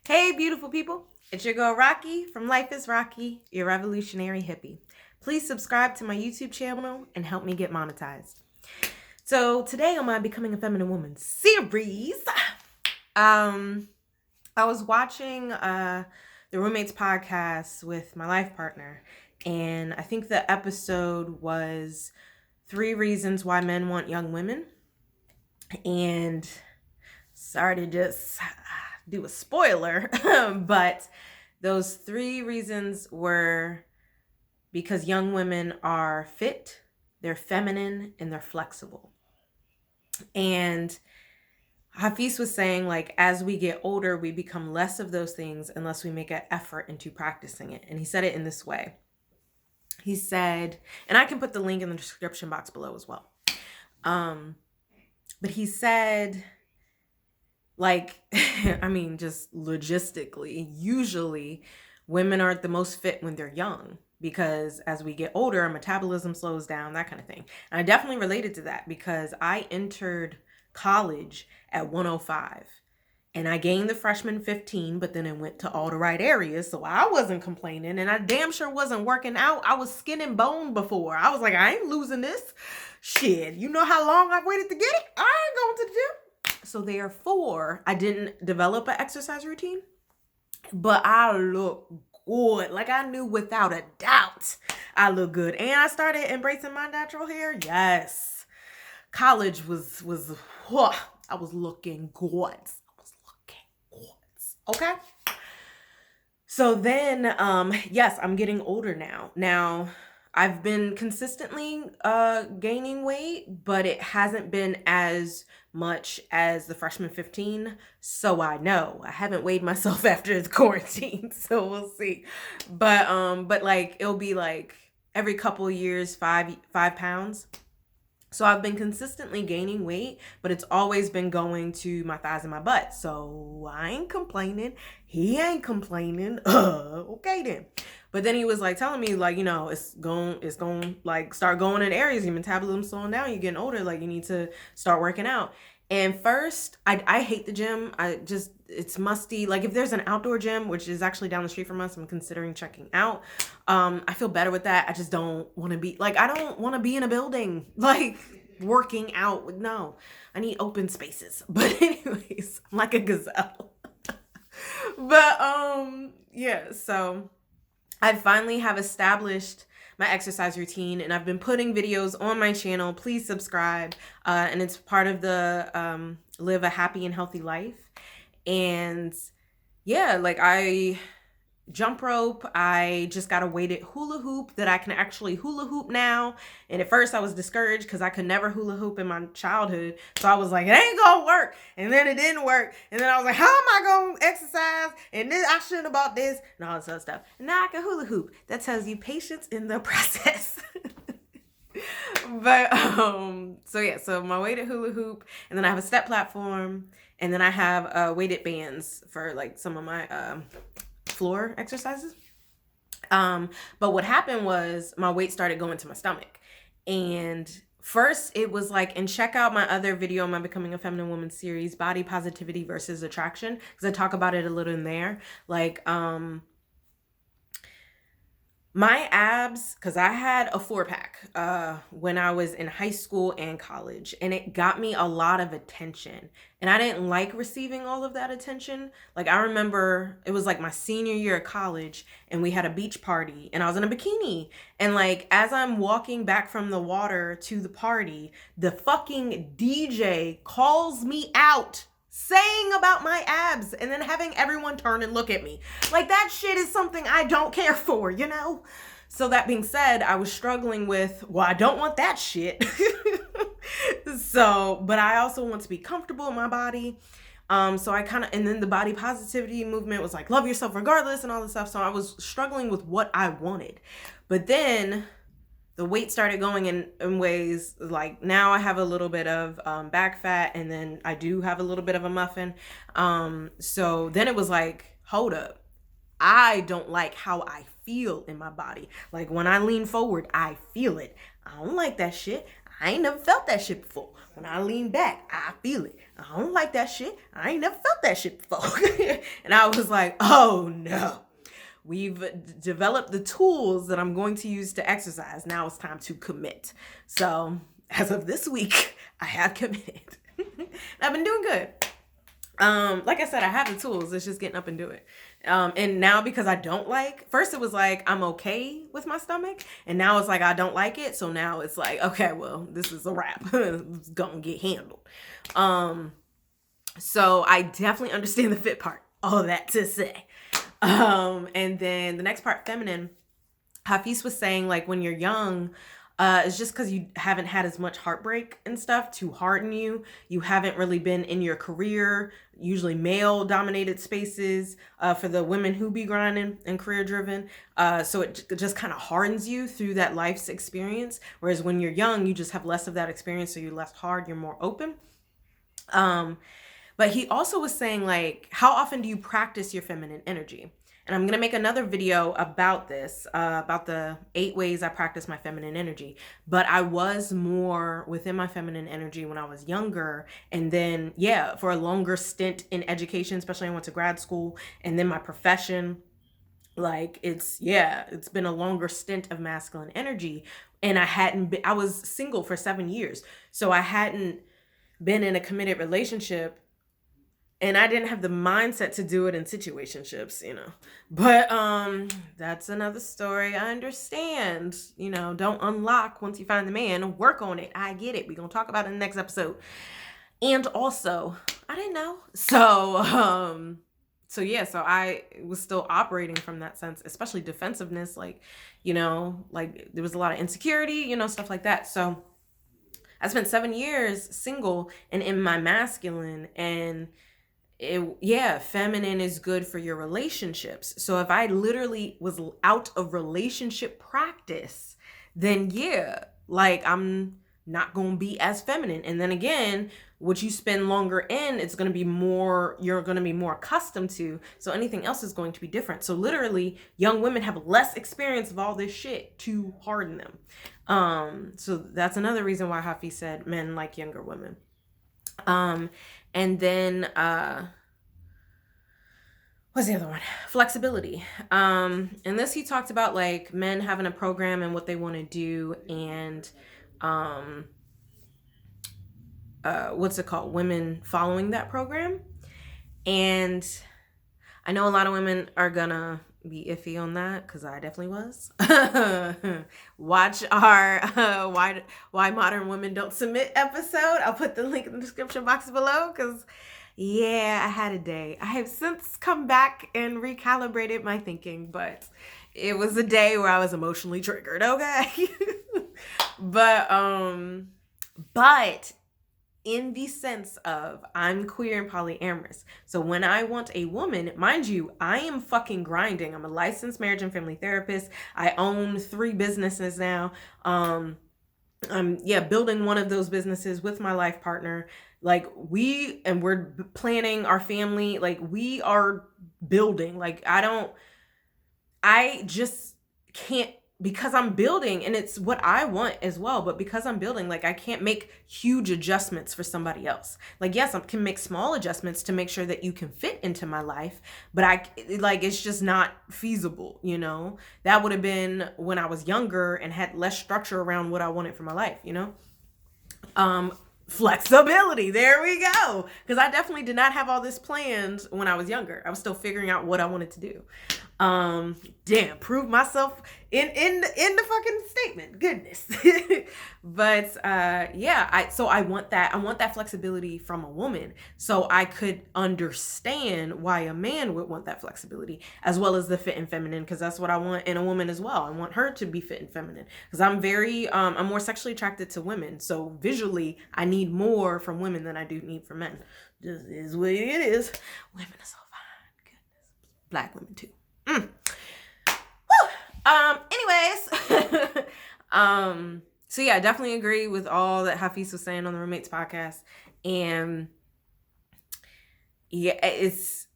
Hey, beautiful people. It's your girl Rocqi from Life is Rocqi, your revolutionary hippie. Please subscribe to my YouTube channel and help me get monetized. So today on my Becoming a Feminine Woman series, I was watching the Roommates podcast with my life partner, and I think the episode was 3 Reasons Why Men Want Young Women. And sorry to just do a spoiler, but those 3 reasons were because young women are fit, they're feminine, and they're flexible. And Hafiz was saying, like, as we get older, we become less of those things unless we make an effort into practicing it. And he said it in this way. He said, and I can put the link in the description box below as well. But he said, like, I mean, just logistically, usually women are the most fit when they're young, because as we get older, our metabolism slows down, that kind of thing. And I definitely related to that because I entered college at 105 and I gained the freshman 15, but then it went to all the right areas. So I wasn't complaining, and I damn sure wasn't working out. I was skin and bone before. I was like, I ain't losing this. Shit, you know how long I've waited to get it? I ain't going to the gym. So therefore, I didn't develop an exercise routine, but I look good. Like, I knew without a doubt I look good. And I started embracing my natural hair. Yes. College was I was looking good. Okay. So then, yes, I'm getting older now. Now, I've been consistently gaining weight, but it hasn't been as much as the freshman 15. So I know I haven't weighed myself after the quarantine. So we'll see. But like, it'll be like every couple of years, 5 pounds. So I've been consistently gaining weight, but it's always been going to my thighs and my butt. So I ain't complaining. He ain't complaining. Okay then. But then he was like telling me, like, you know, it's going like start going in areas. Your metabolism's slowing down. You're getting older. Like, you need to start working out. And first, I hate the gym. It's musty. Like, if there's an outdoor gym, which is actually down the street from us, I'm considering checking out. I feel better with that. I just don't want to be, like, I don't want to be in a building, like, working out. No, I need open spaces. But anyways, I'm like a gazelle. But, yeah, so I finally have established my exercise routine, and I've been putting videos on my channel. Please subscribe. And it's part of the Live a Happy and Healthy Life. And yeah, like, I jump rope. I just got a weighted hula hoop that I can actually hula hoop now. And at first I was discouraged because I could never hula hoop in my childhood. So I was like, it ain't gonna work. And then it didn't work. And then I was like, how am I gonna exercise? And then I shouldn't have bought this and all this other stuff. And now I can hula hoop. That tells you patience in the process. But so yeah, so my weighted hula hoop, and then I have a step platform, and then I have weighted bands for like some of my floor exercises. But what happened was my weight started going to my stomach. And first it was like, and check out my other video on my Becoming a Feminine Woman series, Body Positivity versus Attraction, because I talk about it a little in there. Like, my abs, because I had a 4-pack when I was in high school and college, and it got me a lot of attention. And I didn't like receiving all of that attention. Like, I remember it was like my senior year of college, and we had a beach party, and I was in a bikini. And like, as I'm walking back from the water to the party, the fucking DJ calls me out saying about my abs, and then having everyone turn and look at me. Like, that shit is something I don't care for, you know? So that being said, I was struggling with, well, I don't want that shit. So, but I also want to be comfortable in my body. So I kind of, and then the body positivity movement was like, love yourself regardless and all this stuff. So I was struggling with what I wanted. But then the weight started going in ways, like, now I have a little bit of back fat, and then I do have a little bit of a muffin. So then it was like, hold up. I don't like how I feel in my body. Like, when I lean forward, I feel it. I don't like that shit. I ain't never felt that shit before. When I lean back, I feel it. I don't like that shit. I ain't never felt that shit before. And I was like, oh no. We've developed the tools that I'm going to use to exercise. Now it's time to commit. So as of this week, I have committed. I've been doing good. Like I said, I have the tools. It's just getting up and do it. And now because I don't like, first it was like, I'm okay with my stomach. And now it's like, I don't like it. So now it's like, okay, well, this is a wrap. It's gonna get handled. So I definitely understand the fit part. All that to say. And then the next part, feminine. Hafiz was saying, like, when you're young, it's just because you haven't had as much heartbreak and stuff to harden you. You haven't really been in your career, usually male dominated spaces, for the women who be grinding and career driven. So it just kind of hardens you through that life's experience. Whereas when you're young, you just have less of that experience. So you're less hard, you're more open. But he also was saying, like, how often do you practice your feminine energy? And I'm going to make another video about this, about the 8 ways I practice my feminine energy. But I was more within my feminine energy when I was younger. And then, yeah, for a longer stint in education, especially I went to grad school and then my profession, like it's been a longer stint of masculine energy. And I was single for 7 years. So I hadn't been in a committed relationship. And I didn't have the mindset to do it in situationships, But that's another story. I understand. Don't unlock once you find the man. Work on it. I get it. We're going to talk about it in the next episode. And also, I didn't know. So I was still operating from that sense, especially defensiveness. Like there was a lot of insecurity, stuff like that. So I spent 7 years single and in my masculine, and feminine is good for your relationships. So if I literally was out of relationship practice, then I'm not going to be as feminine. And then again, what you spend longer in, it's going to be more, you're going to be more accustomed to. So anything else is going to be different. So literally young women have less experience of all this shit to harden them. So that's another reason why Hafiz said men like younger women. And then, what's the other one? Flexibility. And this, he talked about like men having a program and what they want to do. And, what's it called? Women following that program. And I know a lot of women are gonna be iffy on that because I definitely was. Watch our why modern women don't submit episode. I'll put the link in the description box below because I had a day. I have since come back and recalibrated my thinking, but it was a day where I was emotionally triggered, okay? But in the sense of I'm queer and polyamorous. So when I want a woman, mind you, I am fucking grinding. I'm a licensed marriage and family therapist. I own 3 businesses now. I'm building one of those businesses with my life partner. Like we're planning our family. Like we are building. Like I just can't, because I'm building, and it's what I want as well, but because I'm building, like I can't make huge adjustments for somebody else. Like, yes, I can make small adjustments to make sure that you can fit into my life, but it's just not feasible, That would have been when I was younger and had less structure around what I wanted for my life, Flexibility. There we go. Because I definitely did not have all this planned when I was younger. I was still figuring out what I wanted to do. Prove myself in the fucking statement. Goodness. But I want that. I want that flexibility from a woman, so I could understand why a man would want that flexibility, as well as the fit and feminine, because that's what I want in a woman as well. I want her to be fit and feminine, because I'm more sexually attracted to women. So visually, I need more from women than I do need from men. Just is what it is. Women are so fine. Goodness. Black women too. Anyways, so I definitely agree with all that Hafiz was saying on the Roommates podcast. And it's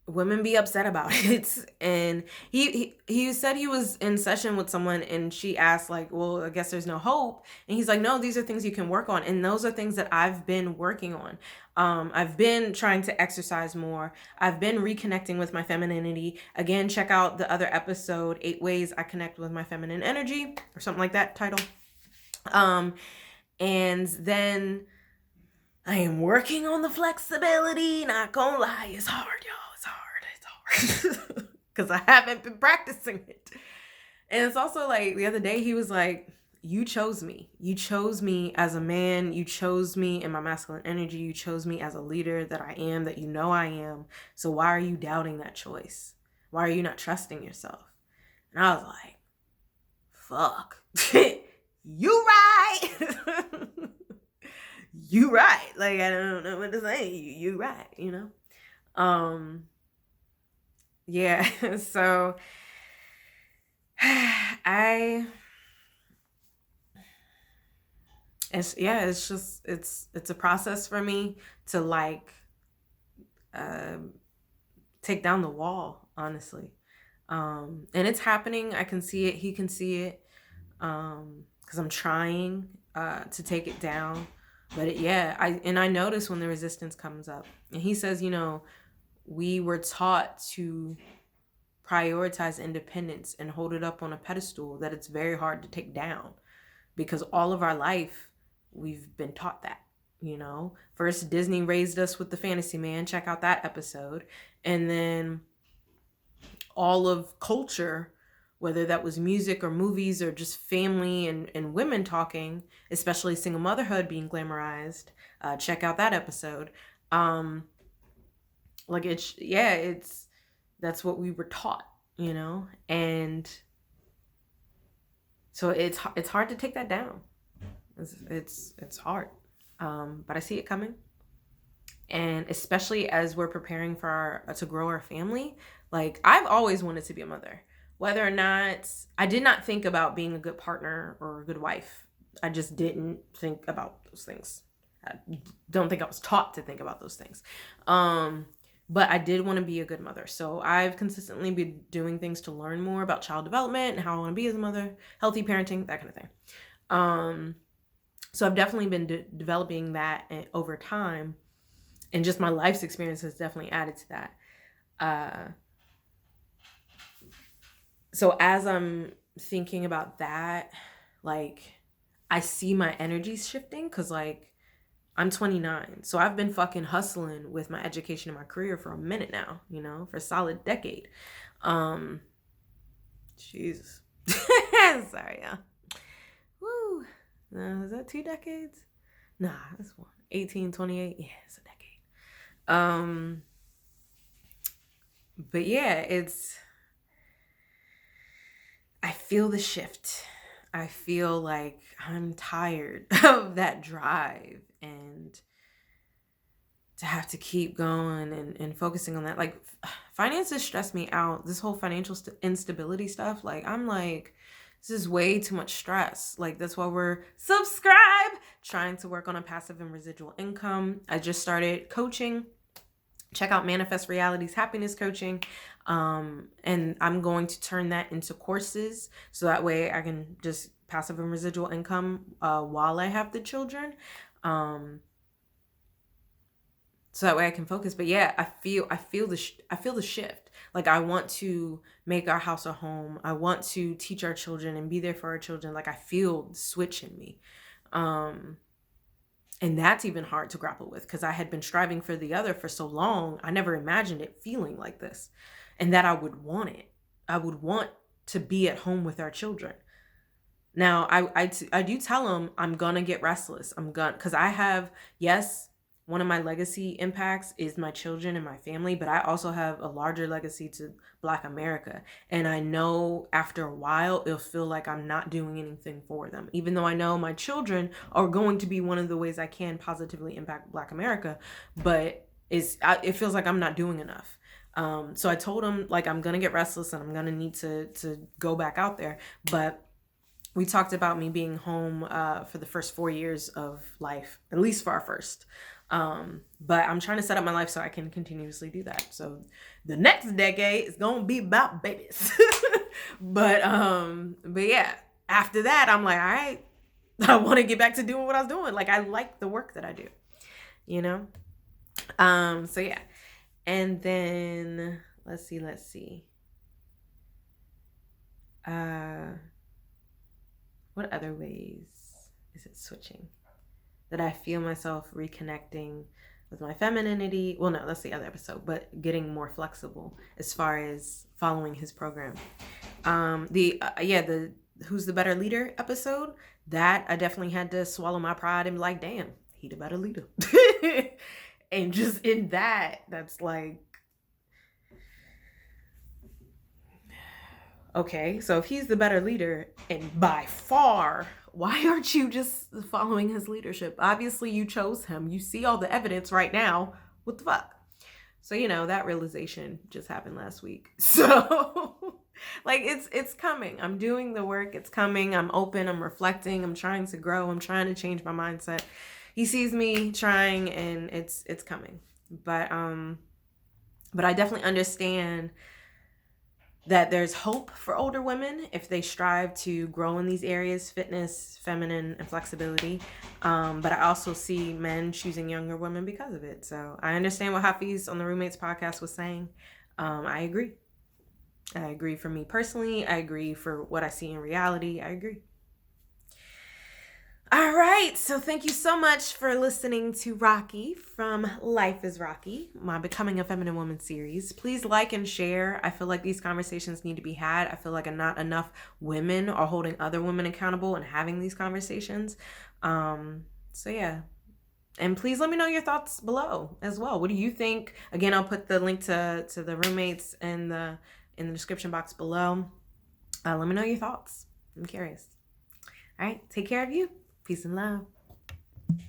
women be upset about it. And he said he was in session with someone, and she asked like, well, I guess there's no hope. And he's like, no, these are things you can work on. And those are things that I've been working on. I've been trying to exercise more. I've been reconnecting with my femininity. Again, check out the other episode, 8 Ways I Connect with My Feminine Energy, or something like that title. And then I am working on the flexibility. Not gonna lie, it's hard, y'all. It's hard. Because I haven't been practicing it. And it's also like the other day he was like, you chose me. You chose me as a man. You chose me in my masculine energy. You chose me as a leader that I am, that you know I am. So why are you doubting that choice? Why are you not trusting yourself? And I was like, fuck. You right. You right. Like, I don't know what to say. You right, you know? Yeah. So it's a process for me to like take down the wall, honestly. And it's happening. I can see it. He can see it. Because I'm trying to take it down. But I notice when the resistance comes up. And he says, you know, we were taught to prioritize independence and hold it up on a pedestal that it's very hard to take down, because all of our life we've been taught that, you know. First, Disney raised us with the Fantasy Man. Check out that episode. And then all of culture, whether that was music or movies or just family and women talking, especially single motherhood being glamorized. Check out that episode. Like it's that's what we were taught, you know? And so it's hard to take that down. It's hard. But I see it coming. And especially as we're preparing for to grow our family, like I've always wanted to be a mother. Whether or not, I did not think about being a good partner or a good wife. I just didn't think about those things. I don't think I was taught to think about those things. But I did want to be a good mother. So I've consistently been doing things to learn more about child development and how I want to be as a mother, healthy parenting, that kind of thing. So I've definitely been developing that over time. And just my life's experience has definitely added to that. So as I'm thinking about that, like I see my energies shifting, because like I'm 29. So I've been fucking hustling with my education and my career for a minute now, you know, for a solid decade. Jesus. Sorry, yeah. Woo. Is that 2 decades? Nah, that's one. 18, 28. Yeah, it's a decade. But yeah, I feel the shift. I feel like I'm tired of that drive and to have to keep going and focusing on that. Like finances stress me out. This whole financial instability stuff. Like I'm like, this is way too much stress. Like that's why we're trying to work on a passive and residual income. I just started coaching. Check out Manifest Reality's happiness coaching. And I'm going to turn that into courses. So that way I can just passive and residual income while I have the children. So that way I can focus. But yeah, I feel the shift. Like I want to make our house a home. I want to teach our children and be there for our children. Like I feel the switch in me. And that's even hard to grapple with, because I had been striving for the other for so long. I never imagined it feeling like this, and that I would want it. I would want to be at home with our children. Now, I do tell them I'm going to get restless. Because I have, yes, one of my legacy impacts is my children and my family, but I also have a larger legacy to Black America. And I know after a while, it'll feel like I'm not doing anything for them, even though I know my children are going to be one of the ways I can positively impact Black America. But it feels like I'm not doing enough. So I told them like, I'm going to get restless and I'm going to need to go back out there. But we talked about me being home for the first 4 years of life, at least for our first. But I'm trying to set up my life so I can continuously do that. So the next decade is gonna be about babies. but yeah, after that, I'm like, all right, I want to get back to doing what I was doing. Like, I like the work that I do, you know? So yeah. And then let's see. What other ways is it switching that I feel myself reconnecting with my femininity? Well, no, that's the other episode, but getting more flexible as far as following his program. The Who's the Better Leader episode, that I definitely had to swallow my pride and be like, damn, he the better leader. And just in that's like, okay, so if he's the better leader, and by far, why aren't you just following his leadership? Obviously, you chose him. You see all the evidence right now. What the fuck? So, that realization just happened last week. So, like, it's coming. I'm doing the work. It's coming. I'm open. I'm reflecting. I'm trying to grow. I'm trying to change my mindset. He sees me trying, and it's coming. But I definitely understand that there's hope for older women if they strive to grow in these areas: fitness, feminine, and flexibility. But I also see men choosing younger women because of it. So I understand what Hafiz on the Roommates podcast was saying. I agree. I agree for me personally. I agree for what I see in reality. I agree. All right, so thank you so much for listening to Rocqi from Life is Rocqi, my Becoming a Feminine Woman series. Please like and share. I feel like these conversations need to be had. I feel like not enough women are holding other women accountable and having these conversations. So yeah. And please let me know your thoughts below as well. What do you think? Again, I'll put the link to the Roommates in the description box below. Let me know your thoughts. I'm curious. All right, take care of you. Peace and love.